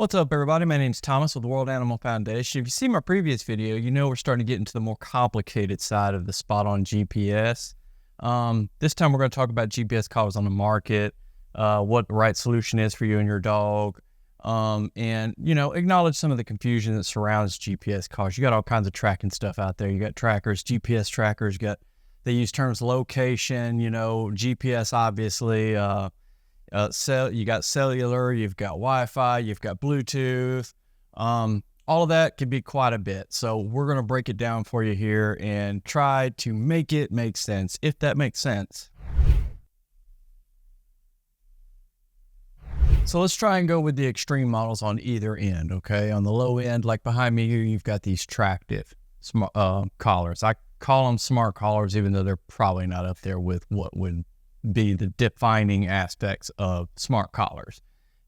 What's up, everybody? My name's Thomas with the World Animal Foundation. If you see my previous video, you know we're starting to get into the more complicated side of the SpotOn GPS. This time we're going to talk about GPS collars on the market, what the right solution is for you and your dog, and, acknowledge some of the confusion that surrounds GPS collars. You got all kinds of tracking stuff out there. You got trackers, GPS trackers, they use terms location, GPS, obviously, you got cellular, you've got Wi-Fi, you've got Bluetooth. All of that can be quite a bit. So we're going to break it down for you here and try to make it make sense, if that makes sense. So let's try and go with the extreme models on either end, okay? On the low end, like behind me here, you've got these tractive collars. I call them smart collars, even though they're probably not up there with what would be the defining aspects of smart collars.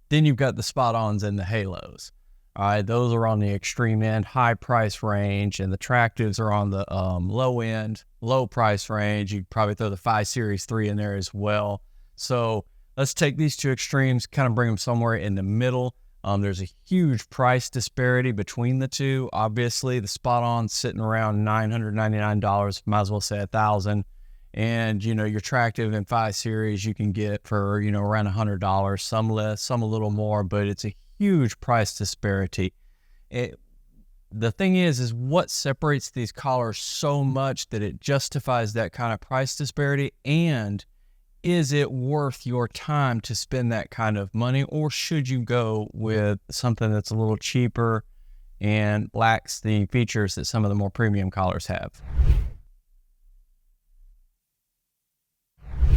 Then you've got the SpotOns and the Halos. All right, those are on the extreme end, high price range, and the tractives are on the low end, low price range. You probably throw the 5 Series 3 in there as well. So let's take these two extremes, kind of bring them somewhere in the middle. There's a huge price disparity between the two. Obviously, the SpotOn sitting around $999, might as well say $1,000. And, your tractive and 5 Series you can get for, around $100, some less, some a little more, but it's a huge price disparity. The thing is what separates these collars so much that it justifies that kind of price disparity? And is it worth your time to spend that kind of money? Or should you go with something that's a little cheaper and lacks the features that some of the more premium collars have?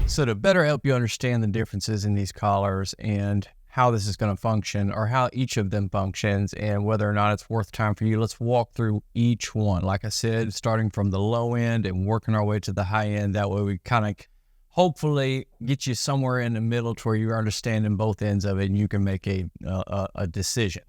So to better help you understand the differences in these collars and how this is going to function, or how each of them functions and whether or not it's worth time for you, let's walk through each one. Like I said, starting from the low end and working our way to the high end. That way we kind of hopefully get you somewhere in the middle to where you're understanding both ends of it and you can make a decision.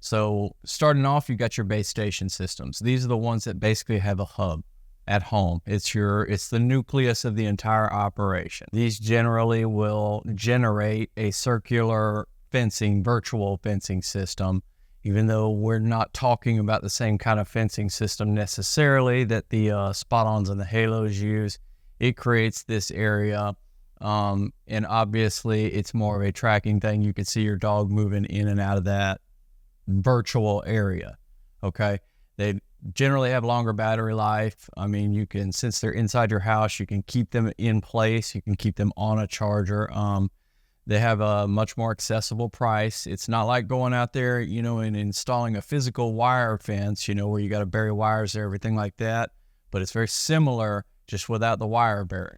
So starting off, you got your base station systems. These are the ones that basically have a hub at home. It's the nucleus of the entire operation. These generally will generate a circular virtual fencing system, even though we're not talking about the same kind of fencing system necessarily that the SpotOns and the Halos use. It creates this area, and obviously it's more of a tracking thing. You can see your dog moving in and out of that virtual area, okay? They generally have longer battery life. I mean, since they're inside your house, you can keep them in place. You can keep them on a charger. They have a much more accessible price. It's not like going out there, and installing a physical wire fence, where you got to bury wires there, everything like that. But it's very similar, just without the wire burying.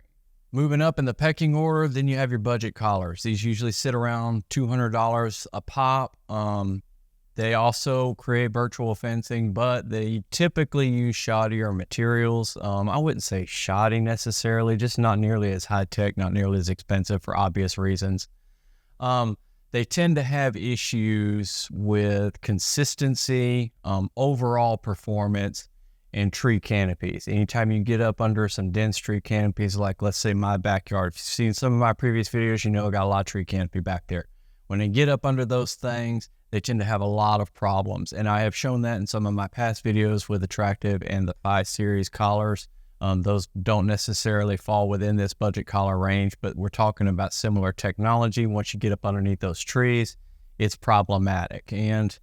Moving up in the pecking order, then you have your budget collars. These usually sit around $200 a pop. They also create virtual fencing, but they typically use shoddier materials. I wouldn't say shoddy necessarily, just not nearly as high-tech, not nearly as expensive for obvious reasons. They tend to have issues with consistency, overall performance, and tree canopies. Anytime you get up under some dense tree canopies, like let's say my backyard, if you've seen some of my previous videos, I got a lot of tree canopy back there. When they get up under those things, they tend to have a lot of problems. And I have shown that in some of my past videos with the tractive and the 5 Series collars. Those don't necessarily fall within this budget collar range, but we're talking about similar technology. Once you get up underneath those trees, it's problematic. And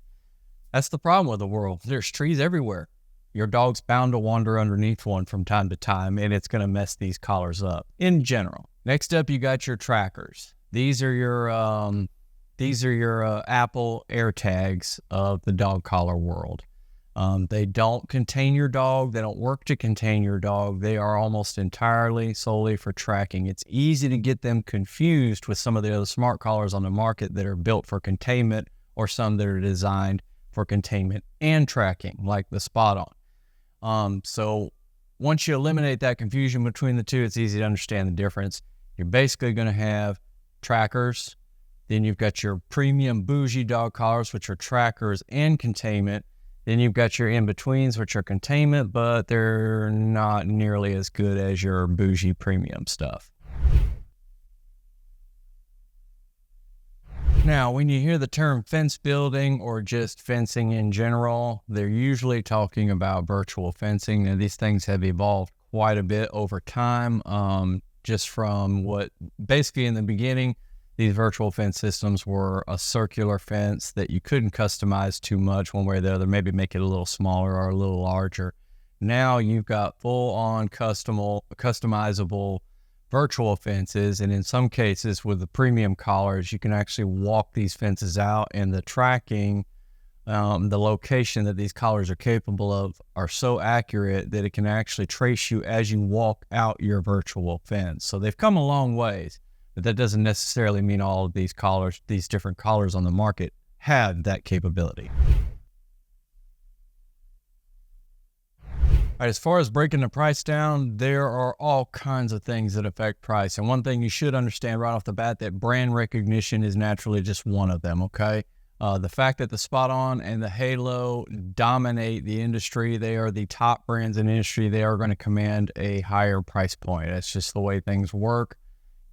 that's the problem with the world. There's trees everywhere. Your dog's bound to wander underneath one from time to time, and it's going to mess these collars up in general. Next up, you got your trackers. These are your Apple AirTags of the dog collar world. They don't contain your dog. They don't work to contain your dog. They are almost entirely solely for tracking. It's easy to get them confused with some of the other smart collars on the market that are built for containment, or some that are designed for containment and tracking, like the SpotOn. So once you eliminate that confusion between the two, it's easy to understand the difference. You're basically going to have trackers. Then you've got your premium bougie dog collars, which are trackers and containment. Then you've got your in-betweens, which are containment, but they're not nearly as good as your bougie premium stuff. Now, when you hear the term fence building or just fencing in general, they're usually talking about virtual fencing. Now, these things have evolved quite a bit over time, just from what basically in the beginning, these virtual fence systems were a circular fence that you couldn't customize too much one way or the other, maybe make it a little smaller or a little larger. Now you've got full-on customizable virtual fences, and in some cases with the premium collars, you can actually walk these fences out, and the tracking, the location that these collars are capable of are so accurate that it can actually trace you as you walk out your virtual fence. So they've come a long ways, but that doesn't necessarily mean all of these collars, these different collars on the market, have that capability. All right, as far as breaking the price down, there are all kinds of things that affect price. And one thing you should understand right off the bat, that brand recognition is naturally just one of them, okay? The fact that the SpotOn and the Halo dominate the industry, they are the top brands in the industry, they are going to command a higher price point. That's just the way things work.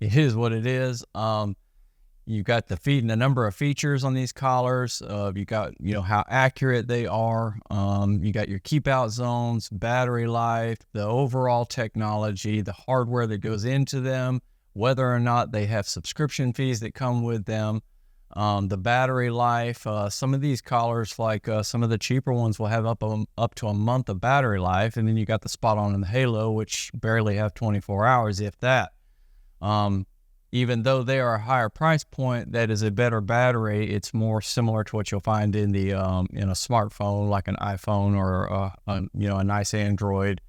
It is what it is. You've got the number of features on these collars. You got, how accurate they are. You got your keep out zones, battery life, the overall technology, the hardware that goes into them, whether or not they have subscription fees that come with them, the battery life. Some of these collars, like some of the cheaper ones, will have up to a month of battery life. And then you got the SpotOn and the Halo, which barely have 24 hours, if that. Even though they are a higher price point, that is a better battery. It's more similar to what you'll find in the in a smartphone, like an iPhone or a nice Android.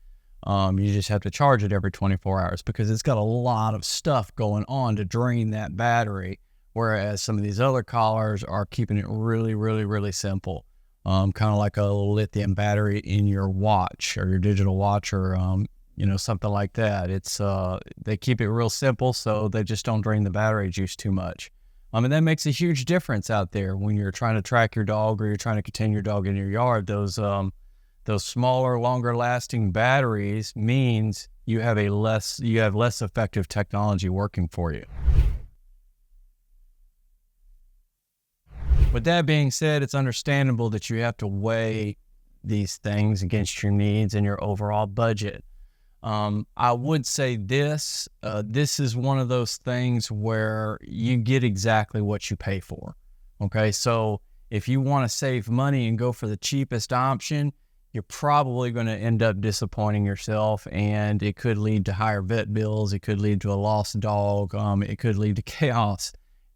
You just have to charge it every 24 hours because it's got a lot of stuff going on to drain that battery. Whereas some of these other collars are keeping it really, really, really simple, kind of like a lithium battery in your watch or your digital watch or something like that. It's they keep it real simple, so they just don't drain the battery juice too much. And that makes a huge difference out there when you're trying to track your dog or you're trying to contain your dog in your yard. Those smaller, longer lasting batteries means you have less effective technology working for you. With that being said, it's understandable that you have to weigh these things against your needs and your overall budget. I would say this is one of those things where you get exactly what you pay for. Okay. So if you want to save money and go for the cheapest option, you're probably going to end up disappointing yourself, and it could lead to higher vet bills. It could lead to a lost dog. It could lead to chaos.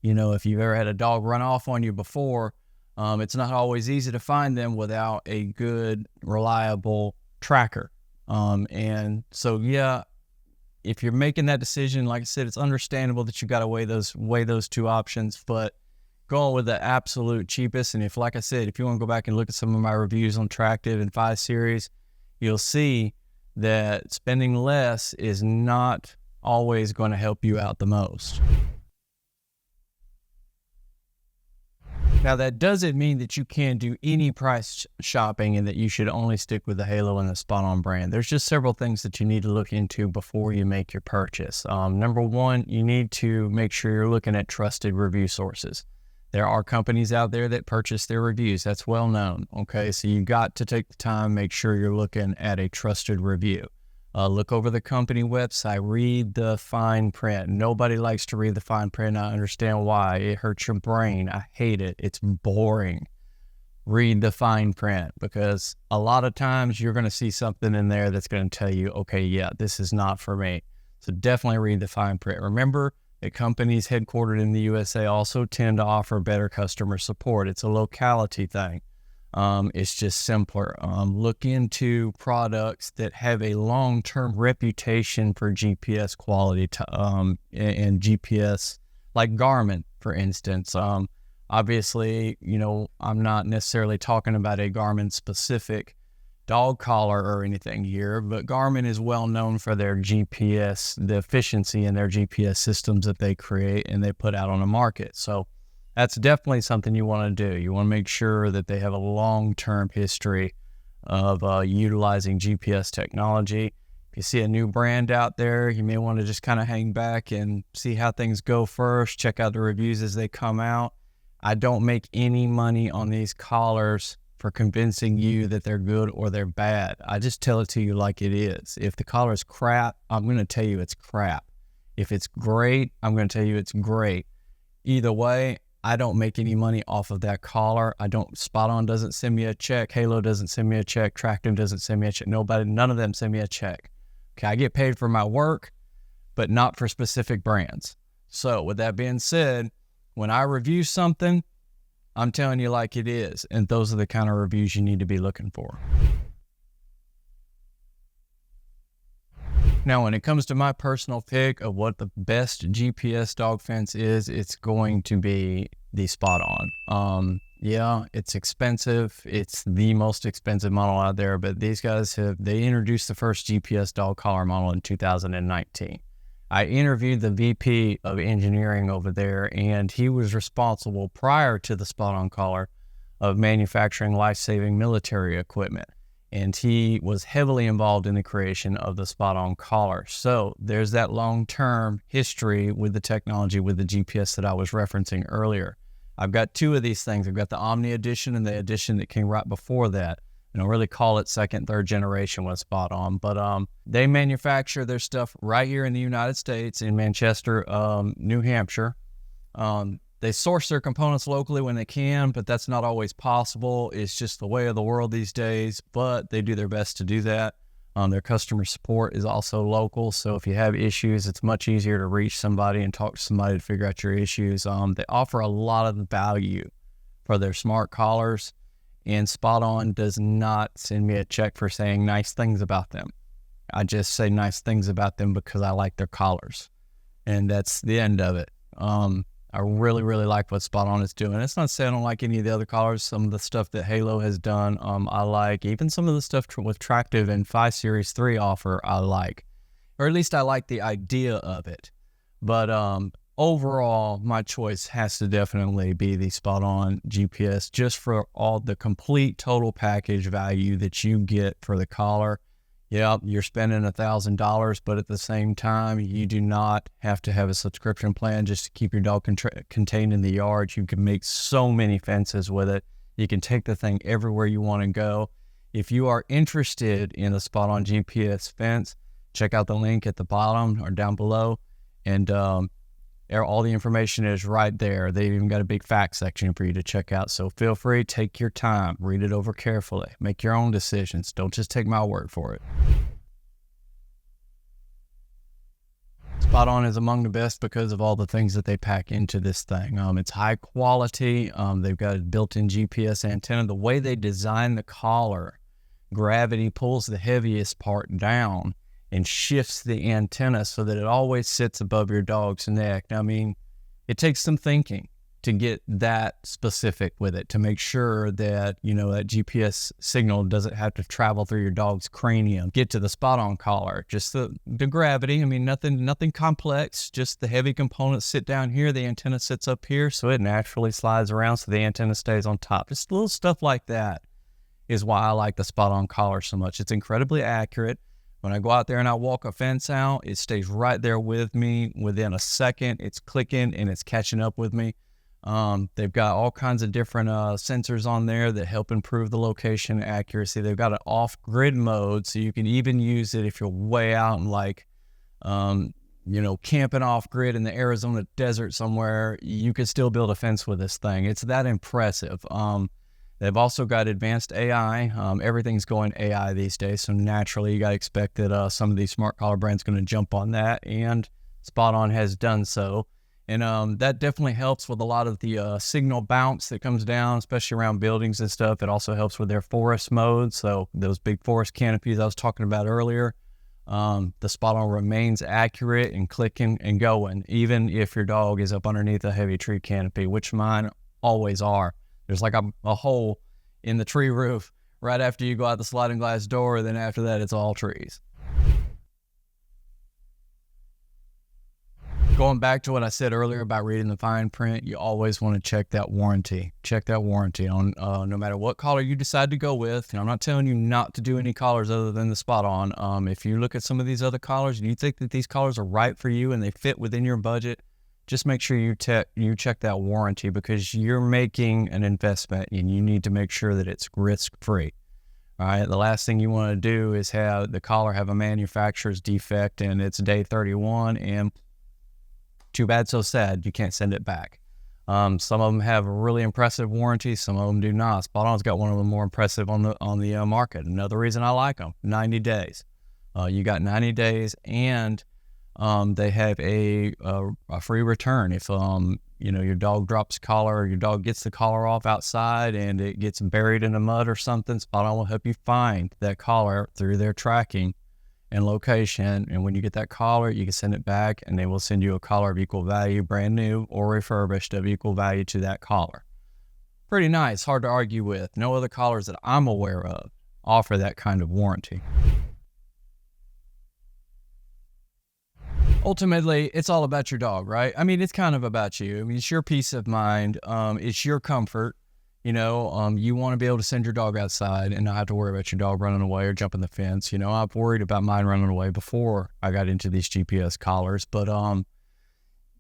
If you've ever had a dog run off on you before, it's not always easy to find them without a good, reliable tracker. And so, if you're making that decision, like I said, it's understandable that you got to weigh those two options, but going with the absolute cheapest. And if you want to go back and look at some of my reviews on Tractive and 5 Series, you'll see that spending less is not always going to help you out the most. Now, that doesn't mean that you can't do any price shopping and that you should only stick with the Halo and the SpotOn brand. There's just several things that you need to look into before you make your purchase. Number one, you need to make sure you're looking at trusted review sources. There are companies out there that purchase their reviews. That's well known. Okay, so you got to take the time, make sure you're looking at a trusted review. Look over the company website, read the fine print. Nobody likes to read the fine print. I understand why. It hurts your brain. I hate it. It's boring. Read the fine print, because a lot of times you're going to see something in there that's going to tell you, okay, yeah, this is not for me. So definitely read the fine print. Remember that companies headquartered in the USA also tend to offer better customer support. It's a locality thing. It's just simpler. Look into products that have a long-term reputation for GPS quality and GPS, like Garmin, for instance. Obviously, I'm not necessarily talking about a Garmin-specific dog collar or anything here, but Garmin is well known for their GPS, the efficiency in their GPS systems that they create and they put out on the market. So that's definitely something you want to do. You want to make sure that they have a long-term history of utilizing GPS technology. If you see a new brand out there, you may want to just kind of hang back and see how things go first, check out the reviews as they come out. I don't make any money on these collars for convincing you that they're good or they're bad. I just tell it to you like it is. If the collar is crap, I'm going to tell you it's crap. If it's great, I'm going to tell you it's great. Either way, I don't make any money off of that collar. SpotOn doesn't send me a check. Halo doesn't send me a check. Tractive doesn't send me a check. None of them send me a check. Okay, I get paid for my work, but not for specific brands. So with that being said, when I review something, I'm telling you like it is. And those are the kind of reviews you need to be looking for. Now, when it comes to my personal pick of what the best GPS dog fence is, it's going to be the SpotOn. Yeah, it's expensive. It's the most expensive model out there, but these guys they introduced the first GPS dog collar model in 2019. I interviewed the VP of engineering over there, and he was responsible prior to the SpotOn collar of manufacturing life-saving military equipment. And he was heavily involved in the creation of the SpotOn collar. So there's that long-term history with the technology, with the GPS that I was referencing earlier. I've got two of these things. I've got the Omni edition and the edition that came right before that. And I really call it second, third generation with SpotOn. But they manufacture their stuff right here in the United States in Manchester, New Hampshire. They source their components locally when they can, but that's not always possible. It's just the way of the world these days, but they do their best to do that. Their customer support is also local, so if you have issues, it's much easier to reach somebody and talk to somebody to figure out your issues. They offer a lot of value for their smart collars, and SpotOn does not send me a check for saying nice things about them. I just say nice things about them because I like their collars, and that's the end of it. I really, really like what SpotOn is doing. It's not saying I don't like any of the other collars. Some of the stuff that Halo has done, I like. Even some of the stuff with Tractive and 5 Series 3 offer, I like. Or at least I like the idea of it. But overall, my choice has to definitely be the SpotOn GPS, just for all the complete total package value that you get for the collar. Yeah, you're spending $1,000, but at the same time, you do not have to have a subscription plan just to keep your dog contained in the yard. You can make so many fences with it. You can take the thing everywhere you want to go. If you are interested in the SpotOn GPS fence, check out the link at the bottom or down below, and all the information is right there. They've even got a big fact section for you to check out. So feel free, take your time, read it over carefully, make your own decisions. Don't just take my word for it. SpotOn is among the best because of all the things that they pack into this thing. It's high quality. They've got a built-in GPS antenna. The way they design the collar, gravity pulls the heaviest part down and shifts the antenna so that it always sits above your dog's neck. I mean, it takes some thinking to get that specific with it, to make sure that, that GPS signal doesn't have to travel through your dog's cranium, get to the SpotOn collar. Just the gravity. I mean, nothing complex, just the heavy components sit down here, the antenna sits up here, so it naturally slides around so the antenna stays on top. Just little stuff like that is why I like the SpotOn collar so much. It's incredibly accurate. When I go out there and I walk a fence out, it stays right there with me. Within a second, it's clicking and it's catching up with me. They've got all kinds of different sensors on there that help improve the location accuracy. They've got an off-grid mode, so you can even use it if you're way out and camping off-grid in the Arizona desert somewhere. You could still build a fence with this thing. It's that impressive. They've also got advanced AI. Everything's going AI these days, so naturally you got to expect that some of these smart collar brands going to jump on that, and SpotOn has done so. And that definitely helps with a lot of the signal bounce that comes down, especially around buildings and stuff. It also helps with their forest mode, so those big forest canopies I was talking about earlier. The SpotOn remains accurate and clicking and going, even if your dog is up underneath a heavy tree canopy, which mine always are. There's like a hole in the tree roof right after you go out the sliding glass door. Then after that, it's all trees. Going back to what I said earlier about reading the fine print, you always want to check that warranty. Check that warranty on no matter what collar you decide to go with. I'm not telling you not to do any collars other than the SpotOn. If you look at some of these other collars and you think that these collars are right for you and they fit within your budget, just make sure you check that warranty, because you're making an investment and you need to make sure that it's risk-free. All right, the last thing you want to do is have the collar have a manufacturer's defect and it's day 31, and too bad, so sad, you can't send it back. Some of them have a really impressive warranty, some of them do not. SpotOn's got one of the more impressive on the market. Another reason I like them, 90 days. You got 90 days, and they have a free return. If your dog drops collar, or your dog gets the collar off outside and it gets buried in the mud or something, SpotOn will help you find that collar through their tracking and location. And when you get that collar, you can send it back, and they will send you a collar of equal value, brand new or refurbished, of equal value to that collar. Pretty nice, hard to argue with. No other collars that I'm aware of offer that kind of warranty. Ultimately, it's all about your dog, right? I mean, it's kind of about you. I mean, it's your peace of mind. It's your comfort. You want to be able to send your dog outside and not have to worry about your dog running away or jumping the fence. I've worried about mine running away before I got into these GPS collars, but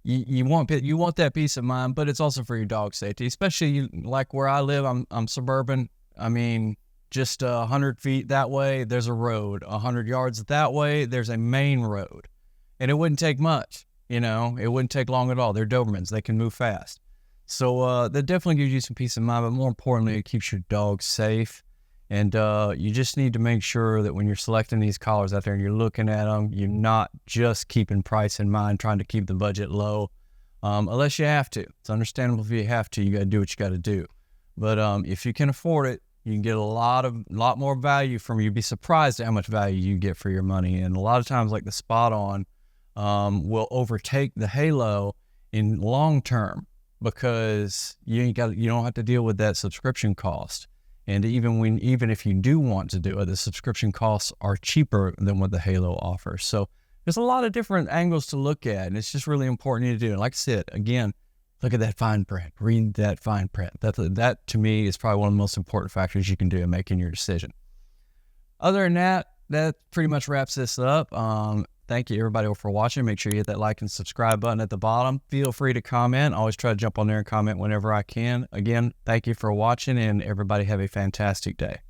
you want that peace of mind, but it's also for your dog's safety, especially like where I live. I'm suburban. I mean, just 100 feet that way, there's a road. 100 yards that way, there's a main road. And it wouldn't take much, it wouldn't take long at all. They're Dobermans, they can move fast. So that definitely gives you some peace of mind, but more importantly, it keeps your dog safe. And you just need to make sure that when you're selecting these collars out there and you're looking at them, you're not just keeping price in mind, trying to keep the budget low, unless you have to. It's understandable if you have to. You got to do what you got to do. But if you can afford it, you can get a lot more value from you. You'd be surprised at how much value you get for your money. And a lot of times, like the SpotOn, will overtake the Halo in long term, because you don't have to deal with that subscription cost. And even if you do want to do it, the subscription costs are cheaper than what the Halo offers. So there's a lot of different angles to look at, and it's just really important to do. And like I said, again, look at that fine print, read that fine print. That to me is probably one of the most important factors you can do in making your decision. Other than that pretty much wraps this up. Thank you, everybody, for watching. Make sure you hit that like and subscribe button at the bottom. Feel free to comment. I always try to jump on there and comment whenever I can. Again, thank you for watching, and everybody have a fantastic day.